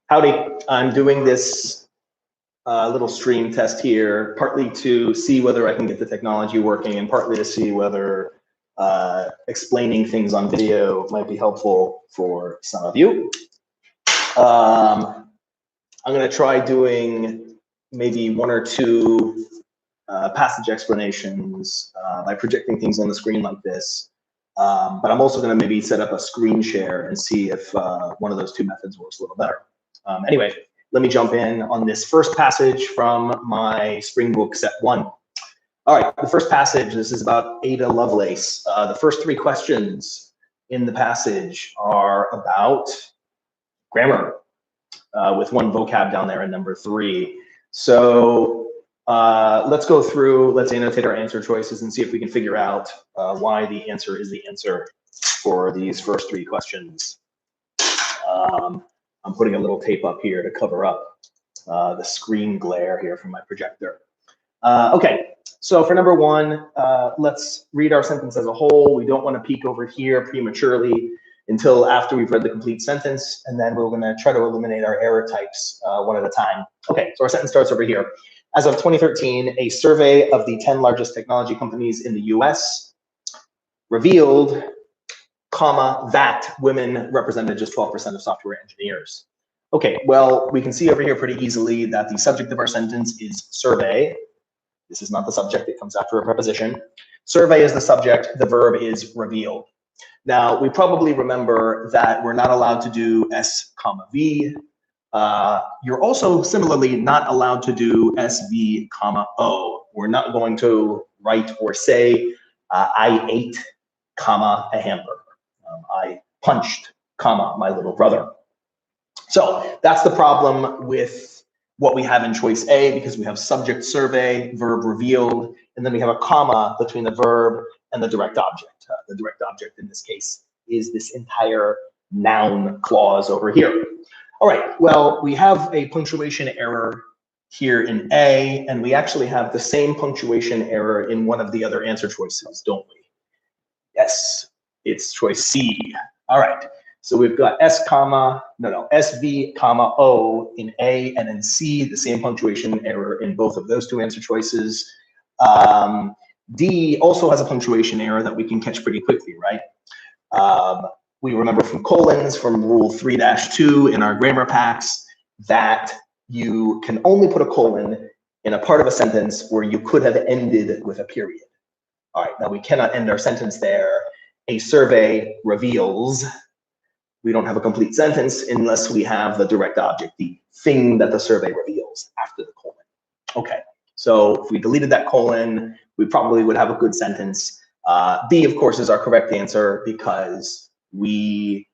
Howdy, I'm doing this little stream test here, partly to see whether I can get the technology working and partly to see whether explaining things on video might be helpful for some of you. I'm going to try doing maybe one or two passage explanations by projecting things on the screen like this. But I'm also going to maybe set up a screen share and see if one of those two methods works a little better. Anyway, let me jump in on this first passage from my Springbook set 1. All right, the first passage, this is about Ada Lovelace. The first 3 questions in the passage are about grammar, with 1 vocab down there in number 3. So let's go through, let's annotate our answer choices and see if we can figure out why the answer is the answer for these first 3 questions. I'm putting a little tape up here to cover up the screen glare here from my projector. Okay, so for number 1, let's read our sentence as a whole. We don't want to peek over here prematurely until after we've read the complete sentence, and then we're going to try to eliminate our error types one at a time. Okay, so our sentence starts over here. As of 2013, a survey of the 10 largest technology companies in the US revealed, that women represented just 12% of software engineers. Okay, well, we can see over here pretty easily that the subject of our sentence is survey. This is not the subject, it comes after a preposition. Survey is the subject, the verb is revealed. Now, we probably remember that we're not allowed to do S, V. You're also similarly not allowed to do SV, O. We're not going to write or say, I ate, a hamburger. I punched, my little brother. So that's the problem with what we have in choice A, because we have subject survey, verb revealed, and then we have a comma between the verb and the direct object. The direct object in this case is this entire noun clause over here. All right, well, we have a punctuation error here in A, and we actually have the same punctuation error in one of the other answer choices, don't we? Yes, it's choice C. All right, so we've got SV, O in A, and in C, the same punctuation error in both of those 2 answer choices. D also has a punctuation error that we can catch pretty quickly, right? We remember from colons, from rule 3-2 in our grammar packs, that you can only put a colon in a part of a sentence where you could have ended with a period. All right, now we cannot end our sentence there. A survey reveals. We don't have a complete sentence unless we have the direct object, the thing that the survey reveals after the colon. Okay, so if we deleted that colon, we probably would have a good sentence. B, of course, is our correct answer because we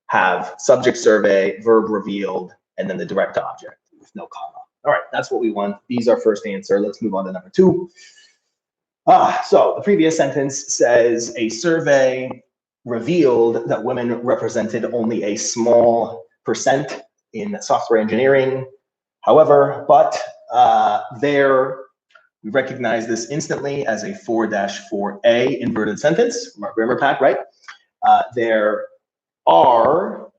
have subject survey, verb revealed, and then the direct object with no comma. All right, that's what we want. B's our first answer. Let's move on to number 2. So the previous sentence says a survey revealed that women represented only a small % in software engineering. However, there we recognize this instantly as a 4-4A inverted sentence from our grammar pack, right? There are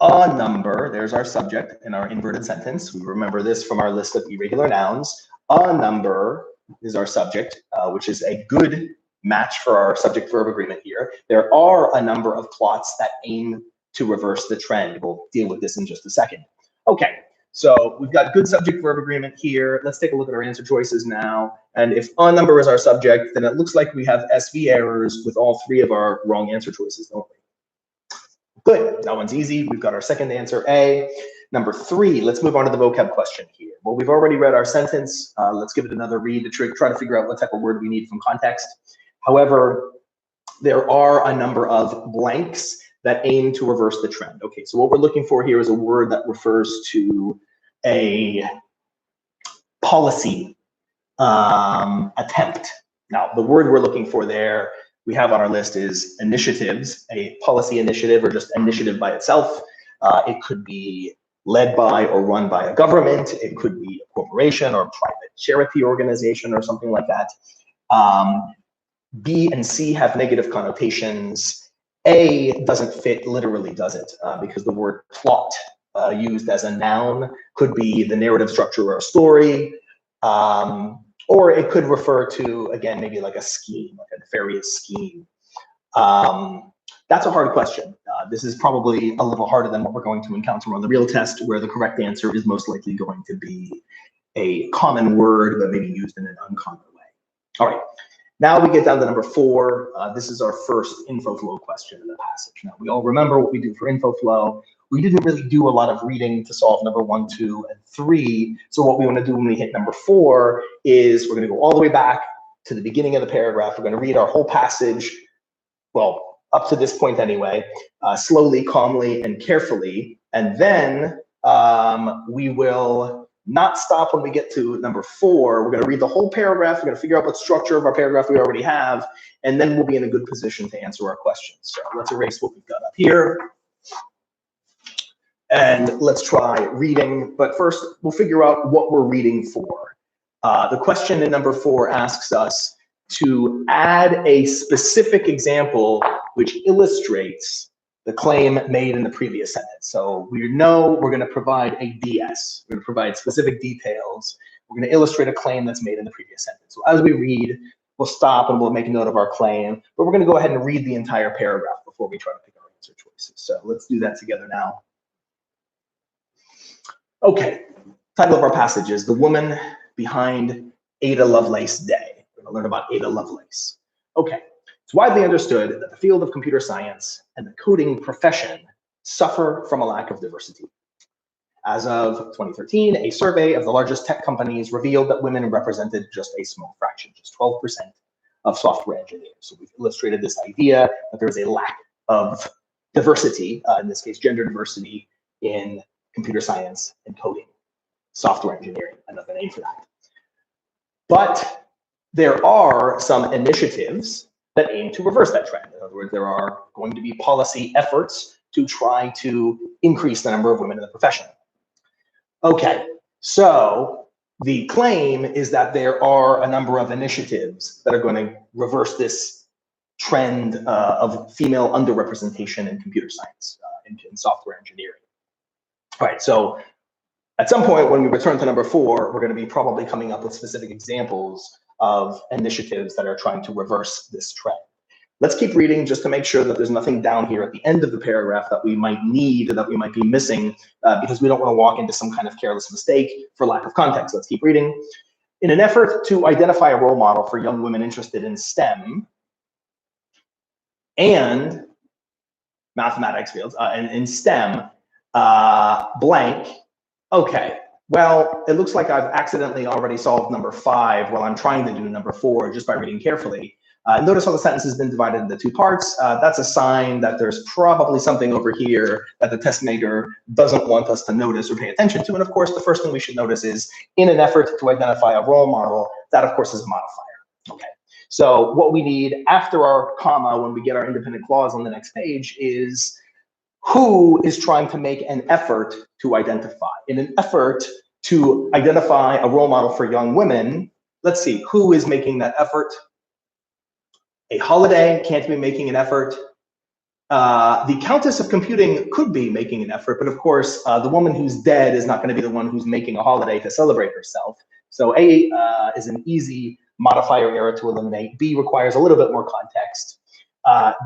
a number, there's our subject in our inverted sentence. We remember this from our list of irregular nouns. A number is our subject, which is a good match for our subject-verb agreement here. There are a number of plots that aim to reverse the trend. We'll deal with this in just a second. Okay, so we've got good subject-verb agreement here. Let's take a look at our answer choices now. And if a number is our subject, then it looks like we have SV errors with all 3 of our wrong answer choices, don't we? Good, that one's easy. We've got our second answer, A. Number 3, let's move on to the vocab question here. Well, we've already read our sentence. Let's give it another read to try to figure out what type of word we need from context. However, there are a number of blanks that aim to reverse the trend. Okay, so what we're looking for here is a word that refers to a policy attempt. Now, the word we're looking for there, we have on our list is initiatives, a policy initiative or just initiative by itself. It could be led by or run by a government. It could be a corporation or a private charity organization or something like that. B and C have negative connotations. A doesn't fit literally, does it? Because the word plot used as a noun, could be the narrative structure of a story, or it could refer to, again, maybe like a scheme, like a nefarious scheme. That's a hard question. This is probably a little harder than what we're going to encounter on the real test, where the correct answer is most likely going to be a common word, but maybe used in an uncommon way. All right, now we get down to number 4. This is our first info flow question in the passage. Now, we all remember what we do for info flow. We didn't really do a lot of reading to solve number 1, 2, and 3. So what we want to do when we hit number 4 is we're going to go all the way back to the beginning of the paragraph. We're going to read our whole passage, well, up to this point anyway, slowly, calmly, and carefully. And then we will not stop when we get to number 4. We're going to read the whole paragraph. We're going to figure out what structure of our paragraph we already have, and then we'll be in a good position to answer our questions. So let's erase what we've got up here. And let's try reading. But first, we'll figure out what we're reading for. The question in number 4 asks us to add a specific example which illustrates the claim made in the previous sentence. So we know we're going to provide a DS. We're going to provide specific details. We're going to illustrate a claim that's made in the previous sentence. So as we read, we'll stop and we'll make a note of our claim, but we're going to go ahead and read the entire paragraph before we try to pick our answer choices. So let's do that together now. Okay, title of our passage is The Woman Behind Ada Lovelace Day. We're going to learn about Ada Lovelace. Okay, it's widely understood that the field of computer science and the coding profession suffer from a lack of diversity. As of 2013, a survey of the largest tech companies revealed that women represented just a small fraction, just 12% of software engineers. So we've illustrated this idea that there is a lack of diversity, in this case, gender diversity, in computer science and coding, software engineering, another name for that. But there are some initiatives that aim to reverse that trend. In other words, there are going to be policy efforts to try to increase the number of women in the profession. Okay, so the claim is that there are a number of initiatives that are going to reverse this trend of female underrepresentation in computer science, in software engineering. All right, so at some point when we return to number 4, we're going to be probably coming up with specific examples of initiatives that are trying to reverse this trend. Let's keep reading just to make sure that there's nothing down here at the end of the paragraph that we might need or that we might be missing, because we don't want to walk into some kind of careless mistake for lack of context. Let's keep reading. In an effort to identify a role model for young women interested in STEM and mathematics fields, and in STEM, blank. Okay, well, it looks like I've accidentally already solved number 5 while I'm trying to do number 4 just by reading carefully. Notice how the sentence has been divided into 2 parts. That's a sign that there's probably something over here that the test maker doesn't want us to notice or pay attention to. And of course, the first thing we should notice is in an effort to identify a role model, that of course is a modifier. Okay, so what we need after our comma when we get our independent clause on the next page is who is trying to make an effort to identify. In an effort to identify a role model for young women, let's see, who is making that effort? A Holiday can't be making an effort. The Countess of Computing could be making an effort, but of course, the woman who's dead is not going to be the one who's making a holiday to celebrate herself. So A is an easy modifier error to eliminate. B requires a little bit more context.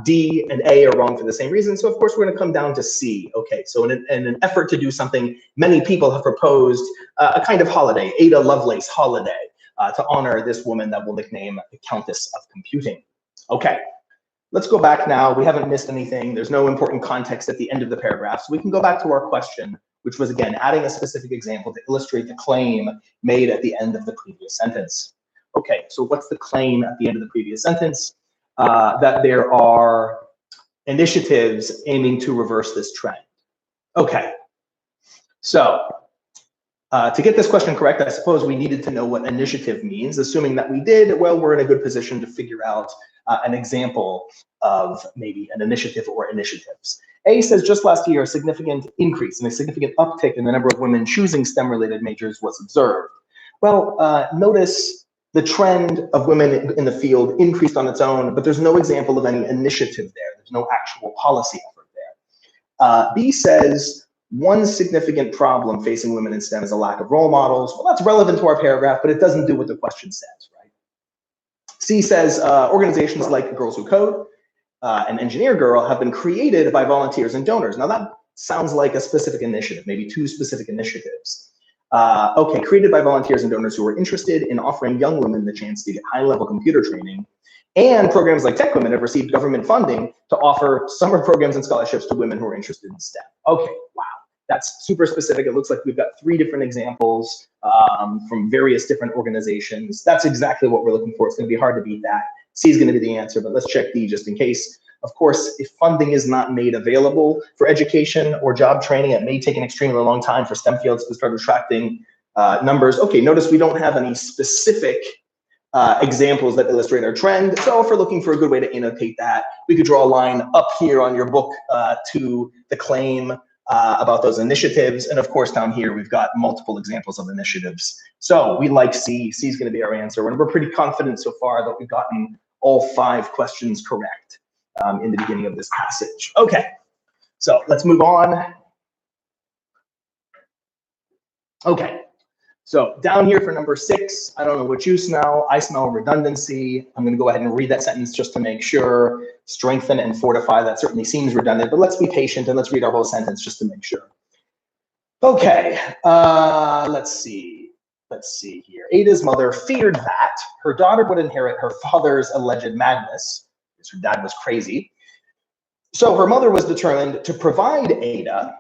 D and A are wrong for the same reason. So of course, we're going to come down to C. Okay, so in an effort to do something, many people have proposed a kind of holiday, Ada Lovelace holiday, to honor this woman that we'll nickname the Countess of Computing. Okay, let's go back now. We haven't missed anything. There's no important context at the end of the paragraph. So we can go back to our question, which was, again, adding a specific example to illustrate the claim made at the end of the previous sentence. Okay, so what's the claim at the end of the previous sentence? That there are initiatives aiming to reverse this trend. Okay, so to get this question correct, I suppose we needed to know what initiative means. Assuming that we did, well, we're in a good position to figure out an example of maybe an initiative or initiatives. A says just last year, a significant increase and a significant uptick in the number of women choosing STEM-related majors was observed. Well, notice the trend of women in the field increased on its own, but there's no example of any initiative there. There's no actual policy effort there. B says One significant problem facing women in STEM is a lack of role models. Well, that's relevant to our paragraph, but it doesn't do what the question says, right? C says organizations like Girls Who Code and Engineer Girl have been created by volunteers and donors. Now that sounds like a specific initiative, maybe two specific initiatives. Okay, created by volunteers and donors who are interested in offering young women the chance to get high-level computer training. And programs like Tech Women have received government funding to offer summer programs and scholarships to women who are interested in STEM. Okay, wow, that's super specific. It looks like we've got 3 different examples from various different organizations. That's exactly what we're looking for. It's gonna be hard to beat that. C is gonna be the answer, but let's check D just in case. Of course, if funding is not made available for education or job training, it may take an extremely long time for STEM fields to start attracting numbers. Okay, notice we don't have any specific examples that illustrate our trend. So if we're looking for a good way to annotate that, we could draw a line up here on your book to the claim about those initiatives. And of course, down here, we've got multiple examples of initiatives. So we like C. C is going to be our answer. And we're pretty confident so far that we've gotten all 5 questions correct in the beginning of this passage. Okay, so let's move on. Okay. So down here for number 6, I don't know what you smell. I smell redundancy. I'm going to go ahead and read that sentence just to make sure. Strengthen and fortify, that certainly seems redundant, but let's be patient and let's read our whole sentence just to make sure. Okay, let's see here. Ada's mother feared that her daughter would inherit her father's alleged madness, because her dad was crazy. So her mother was determined to provide Ada,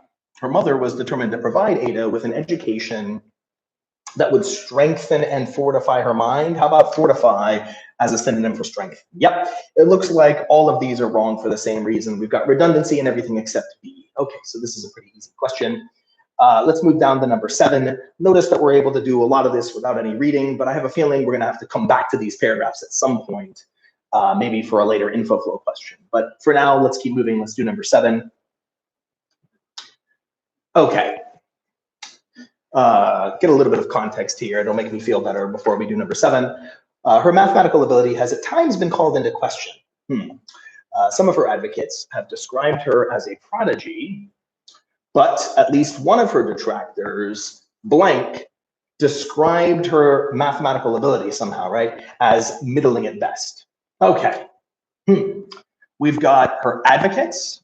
with an education that would strengthen and fortify her mind. How about fortify as a synonym for strength? Yep, it looks like all of these are wrong for the same reason. We've got redundancy and everything except B. Okay, so this is a pretty easy question. Let's move down to number 7. Notice that we're able to do a lot of this without any reading, but I have a feeling we're gonna have to come back to these paragraphs at some point, maybe for a later info flow question. But for now, let's keep moving. Let's do number 7. Okay. Get a little bit of context here. It'll make me feel better before we do number 7. Her mathematical ability has at times been called into question. Some of her advocates have described her as a prodigy, but at least one of her detractors, blank, described her mathematical ability somehow, right, as middling at best. Okay. We've got her advocates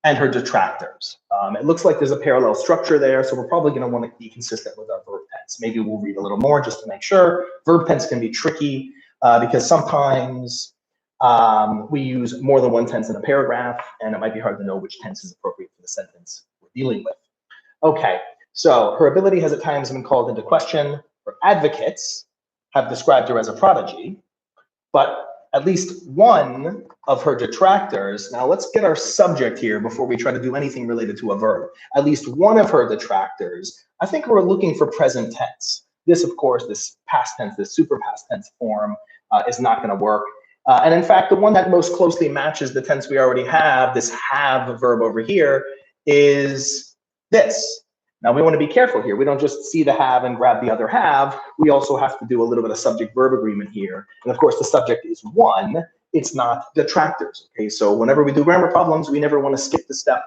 and her detractors. It looks like there's a parallel structure there, so we're probably gonna wanna be consistent with our verb tense. Maybe we'll read a little more just to make sure. Verb tense can be tricky because sometimes we use more than one tense in a paragraph, and it might be hard to know which tense is appropriate for the sentence we're dealing with. Okay, so her ability has at times been called into question. Her advocates have described her as a prodigy, but at least one of her detractors, now let's get our subject here before we try to do anything related to a verb. At least one of her detractors, I think we're looking for present tense. This, of course, this past tense, this super past tense form is not gonna work. And in fact, the one that most closely matches the tense we already have, this have verb over here, is this. Now we want to be careful here. We don't just see the have and grab the other have. We also have to do a little bit of subject-verb agreement here. And of course, the subject is one. It's not detractors. Okay, so whenever we do grammar problems, we never want to skip the step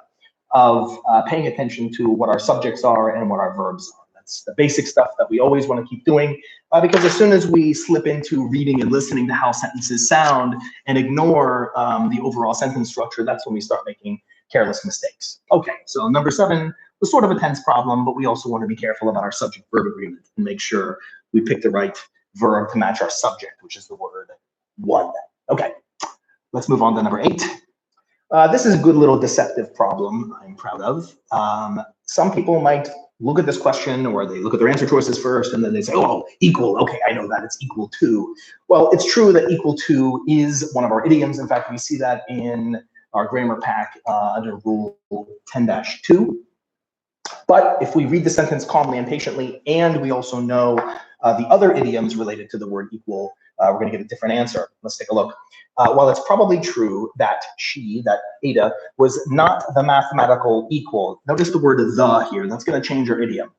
of paying attention to what our subjects are and what our verbs are. That's the basic stuff that we always want to keep doing because as soon as we slip into reading and listening to how sentences sound and ignore the overall sentence structure, that's when we start making careless mistakes. Okay, so number 7 was sort of a tense problem, but we also want to be careful about our subject-verb agreement and make sure we pick the right verb to match our subject, which is the word one. Okay, let's move on to number 8. This is a good little deceptive problem I'm proud of. Some people might look at this question or they look at their answer choices first and then they say, oh, equal, okay, I know that, it's equal to. Well, it's true that equal to is one of our idioms. In fact, we see that in our grammar pack under rule 10-2. But if we read the sentence calmly and patiently, and we also know the other idioms related to the word equal, we're going to get a different answer. Let's take a look. While it's probably true that that Ada, was not the mathematical equal, notice the word the here, that's going to change our idiom.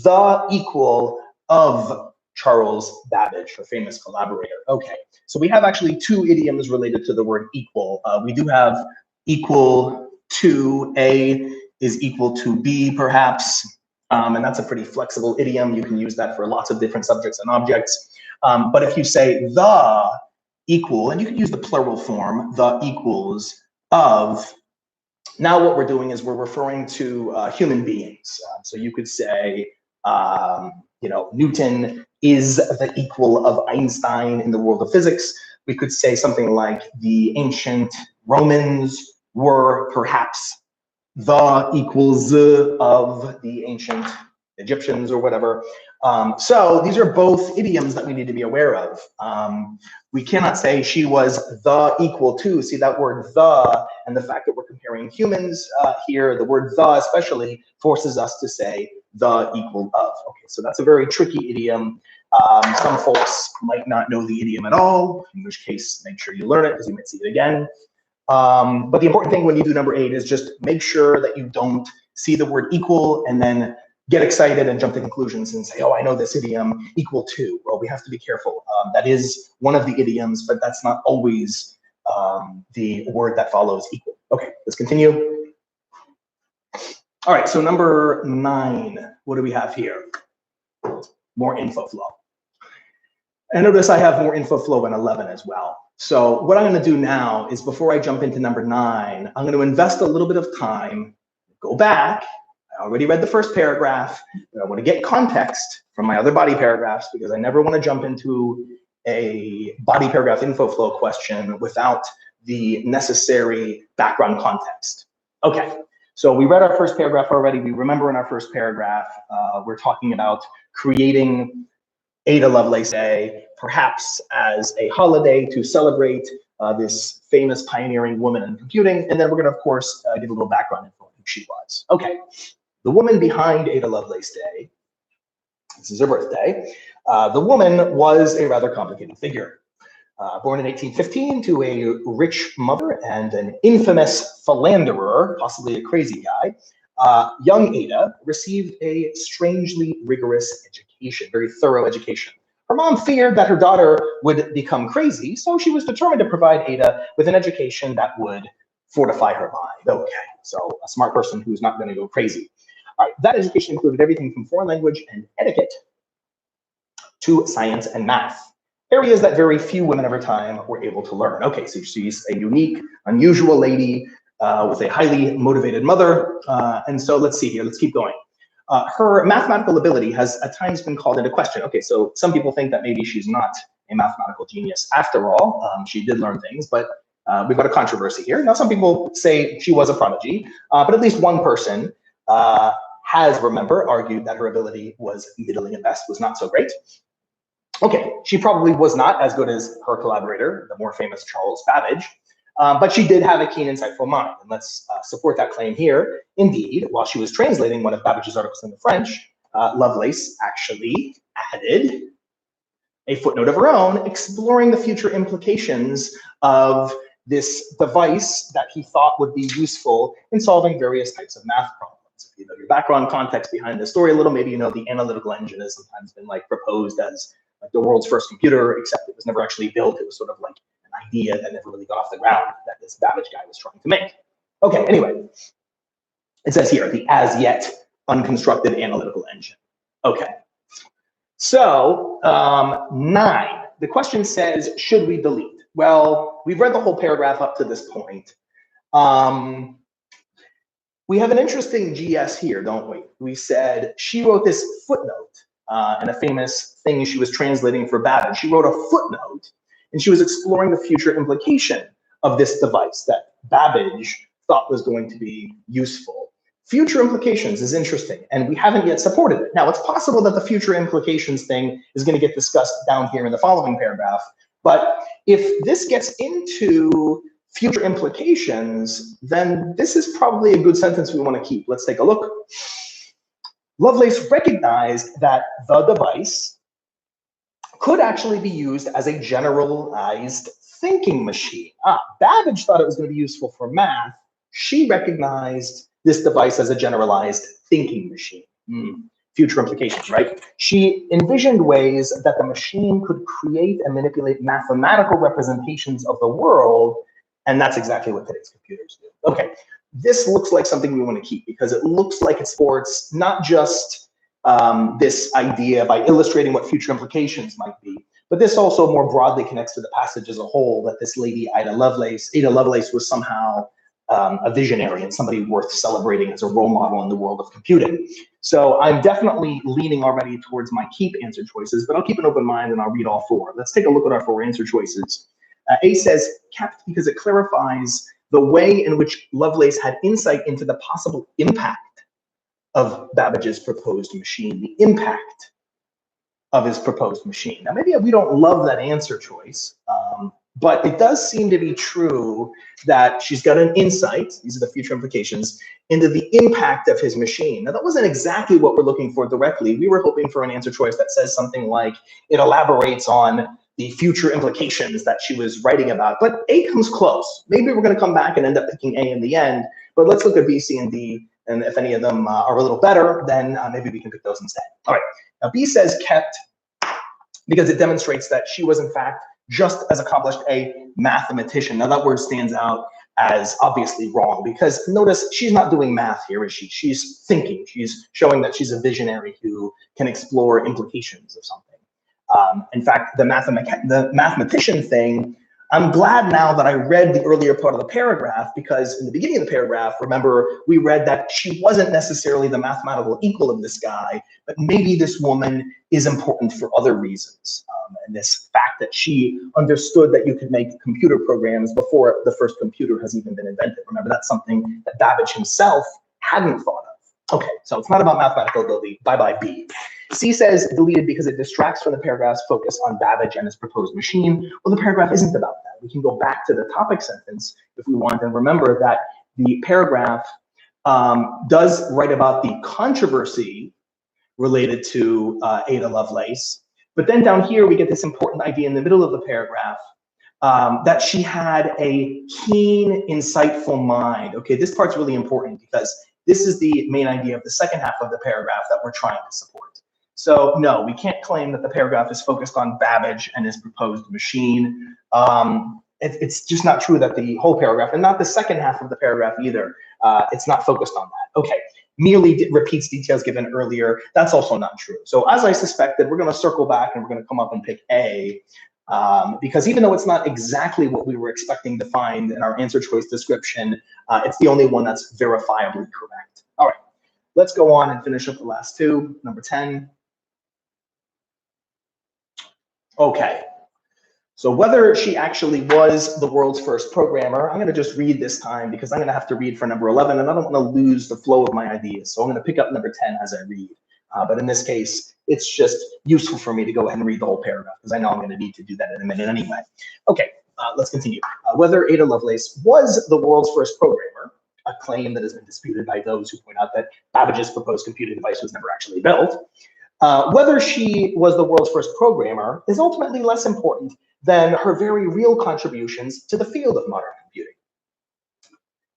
The equal of Charles Babbage, her famous collaborator. Okay, so we have actually 2 idioms related to the word equal. We do have equal to, A is equal to be, perhaps. And that's a pretty flexible idiom. You can use that for lots of different subjects and objects. But if you say the equal, and you can use the plural form, the equals of, now what we're doing is we're referring to human beings. So you could say, Newton is the equal of Einstein in the world of physics. We could say something like the ancient Romans were perhaps the equals of the ancient Egyptians or whatever. So these are both idioms that we need to be aware of. We cannot say she was the equal to. See that word the, and the fact that we're comparing humans here, the word the especially forces us to say the equal of. Okay, so that's a very tricky idiom. Some folks might not know the idiom at all, in which case make sure you learn it because you might see it again. But the important thing when you do number 8 is just make sure that you don't see the word equal and then get excited and jump to conclusions and say, oh, I know this idiom, equal to. Well, we have to be careful. That is one of the idioms, but that's not always the word that follows equal. Okay, let's continue. All right, so number 9, what do we have here? More info flow. And notice I have more info flow in 11 as well. So what I'm going to do now is, before I jump into number 9, I'm going to invest a little bit of time, go back. I already read the first paragraph, but I want to get context from my other body paragraphs, because I never want to jump into a body paragraph info flow question without the necessary background context. Okay, so we read our first paragraph already. We remember in our first paragraph, we're talking about creating Ada Lovelace Day, perhaps as a holiday to celebrate this famous pioneering woman in computing. And then we're going to, of course, give a little background info on who she was. Okay, the woman behind Ada Lovelace Day, this is her birthday. The woman was a rather complicated figure. Born in 1815 to a rich mother and an infamous philanderer, possibly a crazy guy, young Ada received a strangely rigorous education, very thorough education. Her mom feared that her daughter would become crazy, so she was determined to provide Ada with an education that would fortify her mind. Okay, so a smart person who's not going to go crazy. All right, that education included everything from foreign language and etiquette to science and math, areas that very few women of her time were able to learn. Okay, so she's a unique, unusual lady with a highly motivated mother. And so let's see here, let's keep going. Her mathematical ability has at times been called into question. Okay, so some people think that maybe she's not a mathematical genius after all. She did learn things, but we've got a controversy here. Now, some people say she was a prodigy, but at least one person has, remember, argued that her ability was middling at best, was not so great. Okay, she probably was not as good as her collaborator, the more famous Charles Babbage, but she did have a keen, insightful mind, and let's support that claim here. Indeed, while she was translating one of Babbage's articles into French, Lovelace actually added a footnote of her own, exploring the future implications of this device that he thought would be useful in solving various types of math problems. If you know your background context behind the story a little, maybe you know the analytical engine has sometimes been like proposed as like the world's first computer, except it was never actually built. It was sort of like an idea that never really got off the ground that this Babbage guy was trying to make. Okay, anyway, it says here, the as yet unconstructed analytical engine. Okay, so 9, the question says, should we delete? Well, we've read the whole paragraph up to this point. We have an interesting GS here, don't we? We said she wrote this footnote in a famous thing she was translating for Babbage. She wrote a footnote, and she was exploring the future implication of this device that Babbage thought was going to be useful. Future implications is interesting, and we haven't yet supported it. Now, it's possible that the future implications thing is going to get discussed down here in the following paragraph, but if this gets into future implications, then this is probably a good sentence we want to keep. Let's take a look. Lovelace recognized that the device could actually be used as a generalized thinking machine. Babbage thought it was going to be useful for math. She recognized this device as a generalized thinking machine. Future implications, right? She envisioned ways that the machine could create and manipulate mathematical representations of the world, and that's exactly what today's computers do. Okay, this looks like something we want to keep because it looks like it supports not just this idea by illustrating what future implications might be, but this also more broadly connects to the passage as a whole, that this lady, Ada Lovelace was somehow a visionary and somebody worth celebrating as a role model in the world of computing. So I'm definitely leaning already towards my keep answer choices, but I'll keep an open mind and I'll read all four. Let's take a look at our four answer choices. A says kept because it clarifies the way in which Lovelace had insight into the possible impact of Babbage's proposed machine, the impact of his proposed machine. Now, maybe we don't love that answer choice, but it does seem to be true that she's got an insight, these are the future implications, into the impact of his machine. Now, that wasn't exactly what we're looking for directly. We were hoping for an answer choice that says something like, it elaborates on the future implications that she was writing about, but A comes close. Maybe we're gonna come back and end up picking A in the end, but let's look at B, C, and D, and if any of them are a little better, then maybe we can pick those instead. All right, now B says kept because it demonstrates that she was in fact just as accomplished a mathematician. Now that word stands out as obviously wrong because notice she's not doing math here, is she? She's thinking, she's showing that she's a visionary who can explore implications of something. In fact, the mathematician thing, I'm glad now that I read the earlier part of the paragraph because in the beginning of the paragraph, remember, we read that she wasn't necessarily the mathematical equal of this guy, but maybe this woman is important for other reasons. And this fact that she understood that you could make computer programs before the first computer has even been invented. Remember, that's something that Babbage himself hadn't thought of. Okay, so it's not about mathematical ability. Bye-bye, B. C says deleted because it distracts from the paragraph's focus on Babbage and his proposed machine. Well, the paragraph isn't about that. We can go back to the topic sentence if we want and remember that the paragraph does write about the controversy related to Ada Lovelace. But then down here, we get this important idea in the middle of the paragraph that she had a keen, insightful mind. Okay, this part's really important because this is the main idea of the second half of the paragraph that we're trying to support. So no, we can't claim that the paragraph is focused on Babbage and his proposed machine. It's just not true that the whole paragraph, and not the second half of the paragraph either, it's not focused on that. Okay, merely repeats details given earlier. That's also not true. So as I suspected, we're going to circle back and we're going to come up and pick A, because even though it's not exactly what we were expecting to find in our answer choice description, it's the only one that's verifiably correct. All right, let's go on and finish up the last two. Number 10. Okay, so whether she actually was the world's first programmer, I'm going to just read this time because I'm going to have to read for number 11 and I don't want to lose the flow of my ideas. So I'm going to pick up number 10 as I read. But in this case, it's just useful for me to go ahead and read the whole paragraph because I know I'm going to need to do that in a minute anyway. Okay, let's continue. Whether Ada Lovelace was the world's first programmer, a claim that has been disputed by those who point out that Babbage's proposed computing device was never actually built. Whether she was the world's first programmer is ultimately less important than her very real contributions to the field of modern computing.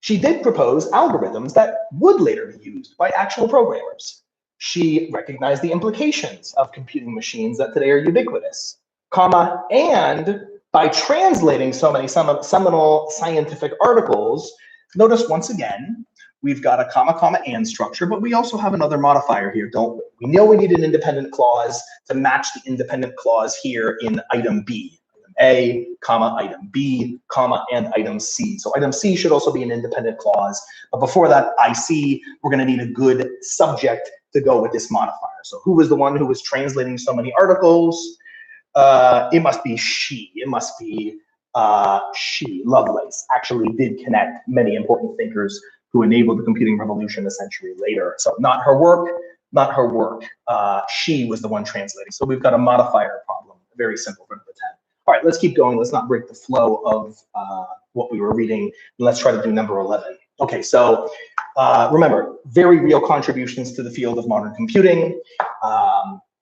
She did propose algorithms that would later be used by actual programmers. She recognized the implications of computing machines that today are ubiquitous, and by translating so many seminal scientific articles, notice once again, we've got a comma, and structure, but we also have another modifier here, don't we? We know we need an independent clause to match the independent clause here in item B. Item A, comma, item B, comma, and item C. So item C should also be an independent clause. But before that, IC, we're gonna need a good subject to go with this modifier. So who was the one who was translating so many articles? It must be she. It must be she, Lovelace, actually did connect many important thinkers who enabled the computing revolution a century later. So not her work, not her work. She was the one translating. So we've got a modifier problem, very simple for number 10. All right, let's keep going. Let's not break the flow of what we were reading. Let's try to do number 11. Okay, so remember, very real contributions to the field of modern computing.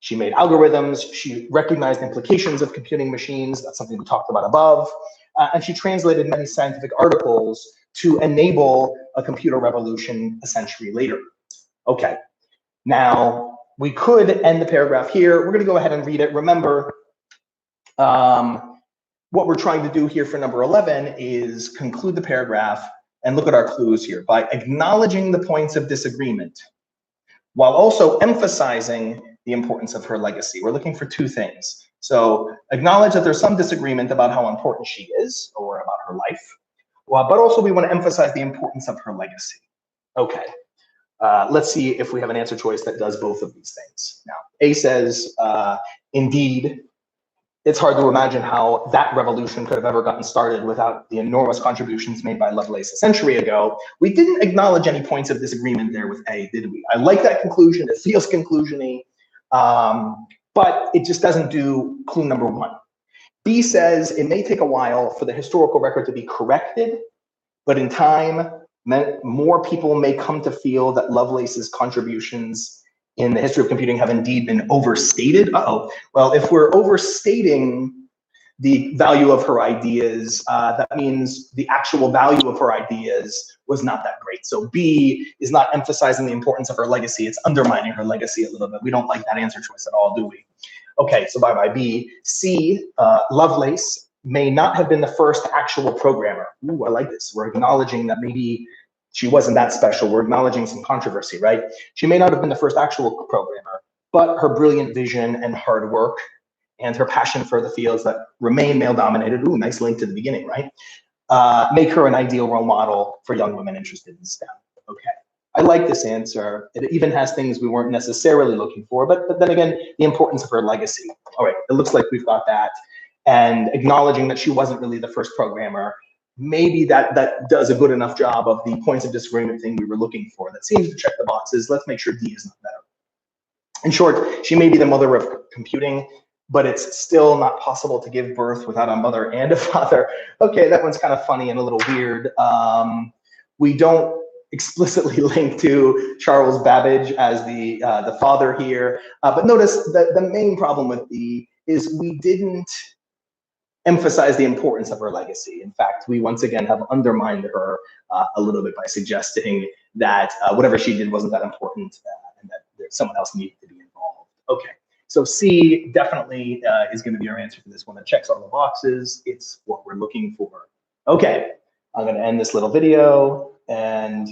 She made algorithms. She recognized implications of computing machines. That's something we talked about above. And she translated many scientific articles to enable a computer revolution a century later. Okay, now we could end the paragraph here. We're going to go ahead and read it. Remember, what we're trying to do here for number 11 is conclude the paragraph and look at our clues here, by acknowledging the points of disagreement, while also emphasizing the importance of her legacy. We're looking for two things. So acknowledge that there's some disagreement about how important she is or about her life, but also we want to emphasize the importance of her legacy. Okay, let's see if we have an answer choice that does both of these things. Now, A says, indeed, it's hard to imagine how that revolution could have ever gotten started without the enormous contributions made by Lovelace a century ago. We didn't acknowledge any points of disagreement there with A, did we? I like that conclusion. It feels conclusion-y, but it just doesn't do clue number one. B says it may take a while for the historical record to be corrected, but in time, more people may come to feel that Lovelace's contributions in the history of computing have indeed been overstated. Uh-oh. Well, if we're overstating the value of her ideas, that means the actual value of her ideas was not that great. So B is not emphasizing the importance of her legacy. It's undermining her legacy a little bit. We don't like that answer choice at all, do we? Okay, so bye-bye B. C, Lovelace may not have been the first actual programmer. Ooh, I like this. We're acknowledging that maybe she wasn't that special. We're acknowledging some controversy, right? She may not have been the first actual programmer, but her brilliant vision and hard work and her passion for the fields that remain male-dominated, ooh, nice link to the beginning, right? Make her an ideal role model for young women interested in STEM. Okay, I like this answer. It even has things we weren't necessarily looking for, but then again, the importance of her legacy. All right, it looks like we've got that. And acknowledging that she wasn't really the first programmer, maybe that does a good enough job of the points of disagreement thing we were looking for. That seems to check the boxes. Let's make sure D is not better. In short, she may be the mother of computing, but it's still not possible to give birth without a mother and a father. Okay, that one's kind of funny and a little weird. We don't explicitly link to Charles Babbage as the father here, but notice that the main problem with D is we didn't emphasize the importance of her legacy. In fact, we once again have undermined her a little bit by suggesting that whatever she did wasn't that important and that someone else needed to be involved. Okay, so C definitely is going to be our answer for this one. That checks all the boxes. It's what we're looking for. Okay, I'm going to end this little video and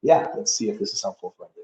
yeah, let's see if this is helpful for everyone.